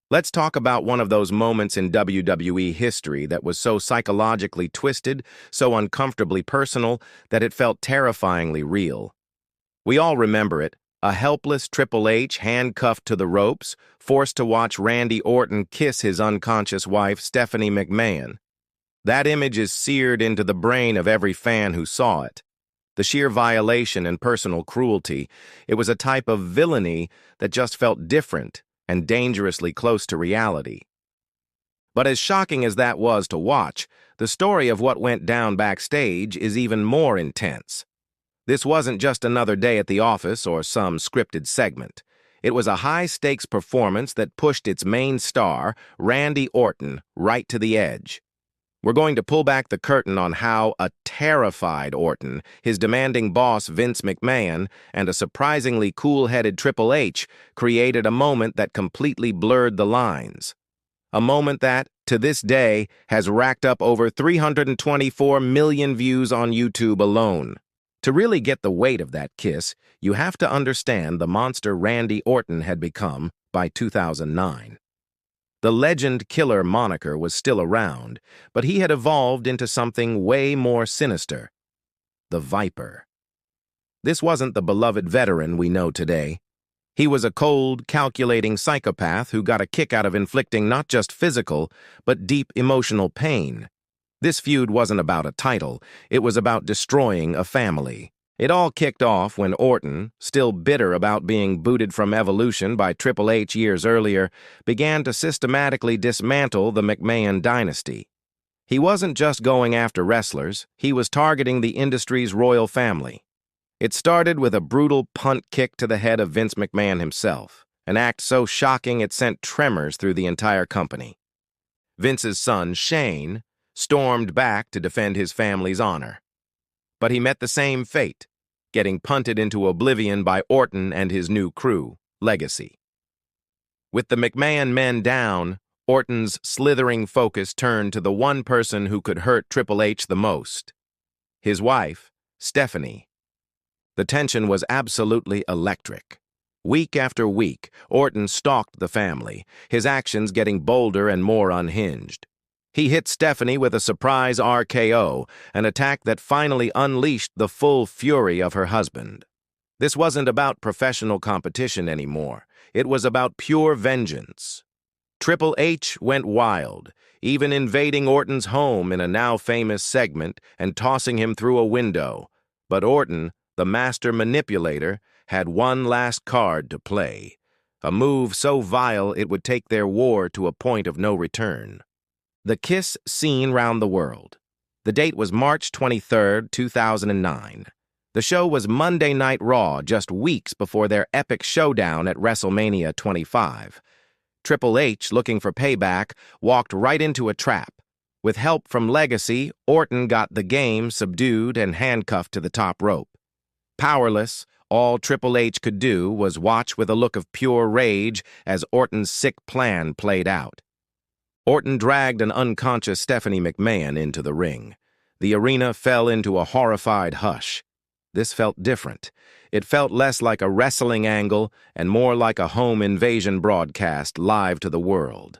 Let's talk about one of those moments in WWE history that was so psychologically twisted, so uncomfortably personal, that it felt terrifyingly real. We all remember it, a helpless Triple H handcuffed to the ropes, forced to watch Randy Orton kiss his unconscious wife, Stephanie McMahon. That image is seared into the brain of every fan who saw it. The sheer violation and personal cruelty, it was a type of villainy that just felt different and dangerously close to reality. But as shocking as that was to watch, the story of what went down backstage is even more intense. This wasn't just another day at the office or some scripted segment. It was a high-stakes performance that pushed its main star, Randy Orton, right to the edge. We're going to pull back the curtain on how a terrified Orton, his demanding boss Vince McMahon, and a surprisingly cool-headed Triple H created a moment that completely blurred the lines. A moment that, to this day, has racked up over 324 million views on YouTube alone. To really get the weight of that kiss, you have to understand the monster Randy Orton had become by 2009. The Legend Killer moniker was still around, but he had evolved into something way more sinister: the Viper. This wasn't the beloved veteran we know today. He was a cold, calculating psychopath who got a kick out of inflicting not just physical, but deep emotional pain. This feud wasn't about a title, it was about destroying a family. It all kicked off when Orton, still bitter about being booted from Evolution by Triple H years earlier, began to systematically dismantle the McMahon dynasty. He wasn't just going after wrestlers, he was targeting the industry's royal family. It started with a brutal punt kick to the head of Vince McMahon himself, an act so shocking it sent tremors through the entire company. Vince's son, Shane, stormed back to defend his family's honor. But he met the same fate, getting punted into oblivion by Orton and his new crew, Legacy. With the McMahon men down, Orton's slithering focus turned to the one person who could hurt Triple H the most: his wife, Stephanie. The tension was absolutely electric. Week after week, Orton stalked the family, his actions getting bolder and more unhinged. He hit Stephanie with a surprise RKO, an attack that finally unleashed the full fury of her husband. This wasn't about professional competition anymore. It was about pure vengeance. Triple H went wild, even invading Orton's home in a now-famous segment and tossing him through a window. But Orton, the master manipulator, had one last card to play, a move so vile it would take their war to a point of no return. The kiss seen round the world. The date was March 23, 2009. The show was Monday Night Raw, just weeks before their epic showdown at WrestleMania 25. Triple H, looking for payback, walked right into a trap. With help from Legacy, Orton got the game subdued and handcuffed to the top rope. Powerless, all Triple H could do was watch with a look of pure rage as Orton's sick plan played out. Orton dragged an unconscious Stephanie McMahon into the ring. The arena fell into a horrified hush. This felt different. It felt less like a wrestling angle and more like a home invasion broadcast live to the world.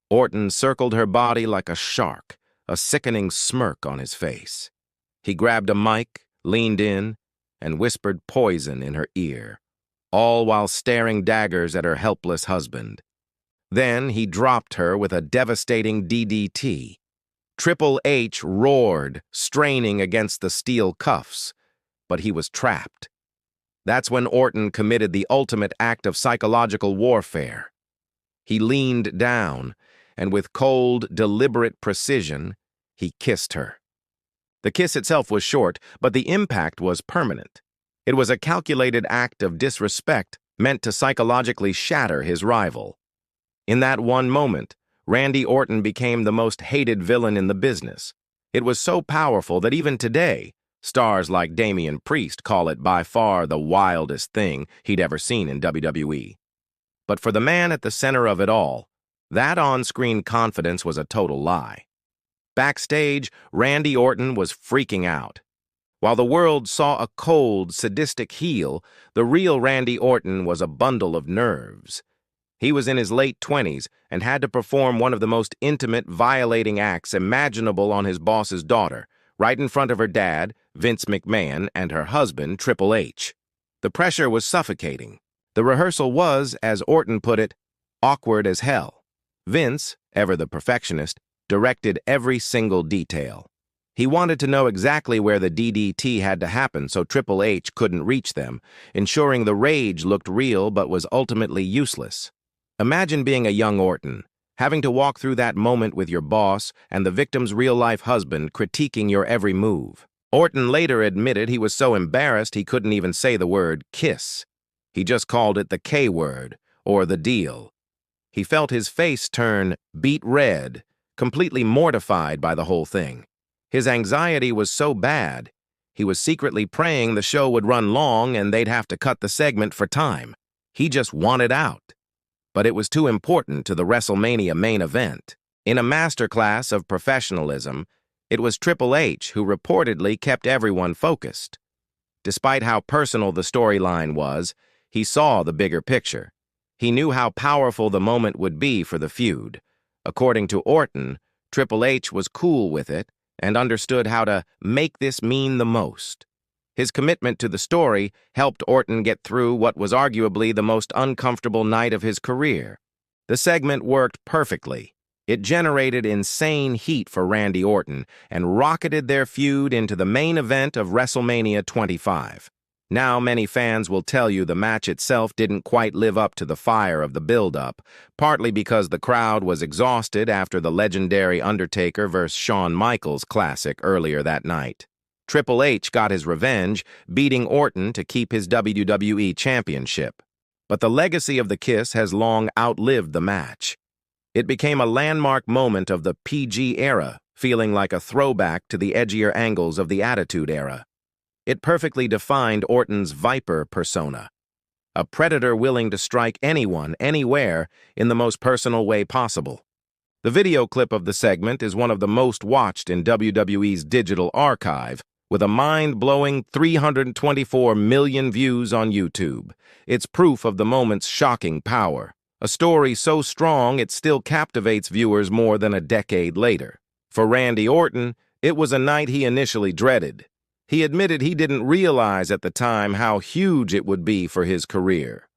Orton circled her body like a shark, a sickening smirk on his face. He grabbed a mic, leaned in, and whispered poison in her ear, all while staring daggers at her helpless husband. Then he dropped her with a devastating DDT. Triple H roared, straining against the steel cuffs, but he was trapped. That's when Orton committed the ultimate act of psychological warfare. He leaned down, and with cold, deliberate precision, he kissed her. The kiss itself was short, but the impact was permanent. It was a calculated act of disrespect meant to psychologically shatter his rival. In that one moment, Randy Orton became the most hated villain in the business. It was so powerful that even today, stars like Damian Priest call it by far the wildest thing he'd ever seen in WWE. But for the man at the center of it all, that on-screen confidence was a total lie. Backstage, Randy Orton was freaking out. While the world saw a cold, sadistic heel, the real Randy Orton was a bundle of nerves. He was in his late 20s and had to perform one of the most intimate, violating acts imaginable on his boss's daughter, right in front of her dad, Vince McMahon, and her husband, Triple H. The pressure was suffocating. The rehearsal was, as Orton put it, awkward as hell. Vince, ever the perfectionist, directed every single detail. He wanted to know exactly where the DDT had to happen so Triple H couldn't reach them, ensuring the rage looked real but was ultimately useless. Imagine being a young Orton, having to walk through that moment with your boss and the victim's real-life husband critiquing your every move. Orton later admitted he was so embarrassed he couldn't even say the word kiss. He just called it the K word, or the deal. He felt his face turn beet red, completely mortified by the whole thing. His anxiety was so bad, he was secretly praying the show would run long and they'd have to cut the segment for time. He just wanted out. But it was too important to the WrestleMania main event. In a masterclass of professionalism, it was Triple H who reportedly kept everyone focused. Despite how personal the storyline was, he saw the bigger picture. He knew how powerful the moment would be for the feud. According to Orton, Triple H was cool with it and understood how to make this mean the most. His commitment to the story helped Orton get through what was arguably the most uncomfortable night of his career. The segment worked perfectly. It generated insane heat for Randy Orton and rocketed their feud into the main event of WrestleMania 25. Now many fans will tell you the match itself didn't quite live up to the fire of the build-up, partly because the crowd was exhausted after the legendary Undertaker vs. Shawn Michaels classic earlier that night. Triple H got his revenge, beating Orton to keep his WWE Championship. But the legacy of the kiss has long outlived the match. It became a landmark moment of the PG era, feeling like a throwback to the edgier angles of the Attitude Era. It perfectly defined Orton's Viper persona, a predator willing to strike anyone, anywhere, in the most personal way possible. The video clip of the segment is one of the most watched in WWE's digital archive, with a mind-blowing 324 million views on YouTube. It's proof of the moment's shocking power. A story so strong it still captivates viewers more than a decade later. For Randy Orton, it was a night he initially dreaded. He admitted he didn't realize at the time how huge it would be for his career.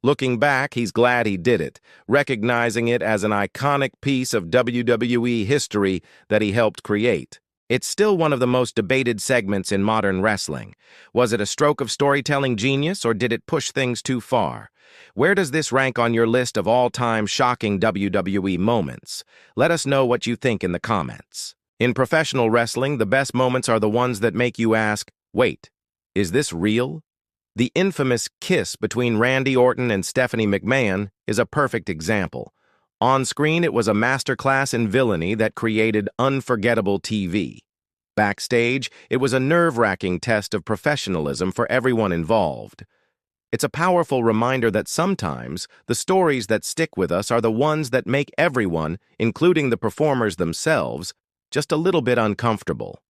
Looking back, he's glad he did it, recognizing it as an iconic piece of WWE history that he helped create. It's still one of the most debated segments in modern wrestling. Was it a stroke of storytelling genius, or did it push things too far? Where does this rank on your list of all-time shocking WWE moments? Let us know what you think in the comments. In professional wrestling, the best moments are the ones that make you ask, wait, is this real? The infamous kiss between Randy Orton and Stephanie McMahon is a perfect example. On screen, it was a masterclass in villainy that created unforgettable TV. Backstage, it was a nerve-wracking test of professionalism for everyone involved. It's a powerful reminder that sometimes the stories that stick with us are the ones that make everyone, including the performers themselves, just a little bit uncomfortable.